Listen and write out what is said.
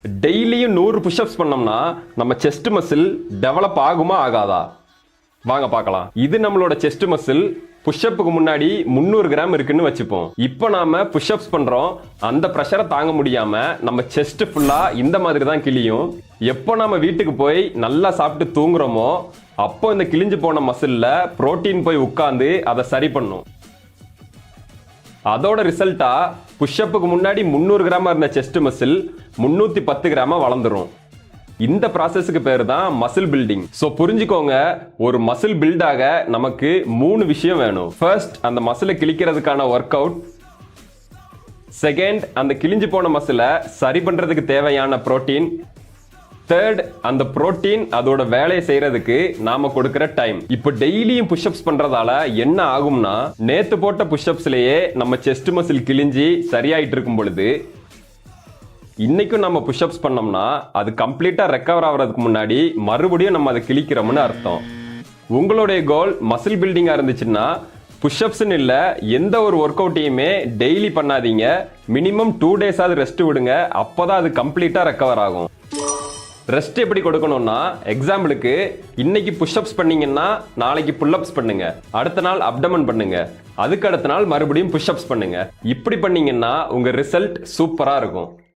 டெய்லியும் 100 புஷ்அப்ஸ் பண்ணோம்னா நம்ம செஸ்ட் மசில் டெவலப் ஆகுமா ஆகாதா? வாங்க பார்க்கலாம். இது நம்மளோட செஸ்ட் மசில். புஷ்அப்புக்கு முன்னாடி 300 கிராம் இருக்குன்னு வச்சுப்போம். இப்போ நாம புஷ்அப்ஸ் பண்றோம். அந்த பிரஷரை தாங்க முடியாம நம்ம செஸ்ட் ஃபுல்லா இந்த மாதிரி தான் கிளியும். எப்போ நாம வீட்டுக்கு போய் நல்லா சாப்பிட்டு தூங்குறோமோ அப்போ இந்த கிழிஞ்சு போன மசில்ல புரோட்டீன் போய் உட்கார்ந்து அதை சரி பண்ணும். அதோட ரிசல்ட்டா புஷ்அப்புக்கு முன்னாடி 300 கிராம் இருந்த செஸ்ட் மசில் 310 கிராமா வளர்ந்துரும். இந்த ப்ராசஸ்க்கு பேர் தான் மசில் பில்டிங். ஸோ புரிஞ்சுக்கோங்க, ஒரு மசில் பில்ட் ஆக நமக்கு 3 விஷயம் வேணும். ஃபர்ஸ்ட், அந்த மசிலை கிழிக்கிறதுக்கான ஒர்க் அவுட். செகண்ட், அந்த கிழிஞ்சு போன மசிலை சரி பண்றதுக்கு தேவையான புரோட்டீன். தேர்ட், அந்த புரோட்டீன் அதோட வேலையை செய்யறதுக்கு நாம கொடுக்கிற டைம். இப்போ டெய்லியும் புஷ்அப்ஸ் பண்றதால என்ன ஆகும்னா, நேத்து போட்ட புஷ்அப்ஸ்லயே நம்ம செஸ்ட் மசில் கிழிஞ்சி சரியாயிட்டு இருக்கும் பொழுது இன்னைக்கும் நம்ம புஷ்அப்ஸ் பண்ணோம்னா அது கம்ப்ளீட்டா ரெக்கவர் ஆகிறதுக்கு முன்னாடி மறுபடியும் நம்ம அதை கிழிக்கிறோம்னு அர்த்தம். உங்களுடைய கோல் மசில் பில்டிங்கா இருந்துச்சுன்னா புஷ்அப்ஸ்ன்னு இல்லை, எந்த ஒரு ஒர்க் அவுட்டையுமே டெய்லி பண்ணாதீங்க. மினிமம் 2 days ரெஸ்ட் விடுங்க. அப்போதான் அது கம்ப்ளீட்டா ரெக்கவர் ஆகும். ரெஸ்ட் எப்படி கொடுக்கணும்னா, எக்ஸாம்பிளுக்கு இன்னைக்கு புஷ்அப்ஸ் பண்ணீங்கன்னா நாளைக்கு புல்அப்ஸ் பண்ணுங்க, அடுத்த நாள் அப்டமன் பண்ணுங்க, அதுக்கு அடுத்த நாள் மறுபடியும் புஷ்அப்ஸ் பண்ணுங்க. இப்படி பண்ணீங்கன்னா உங்க ரிசல்ட் சூப்பரா இருக்கும்.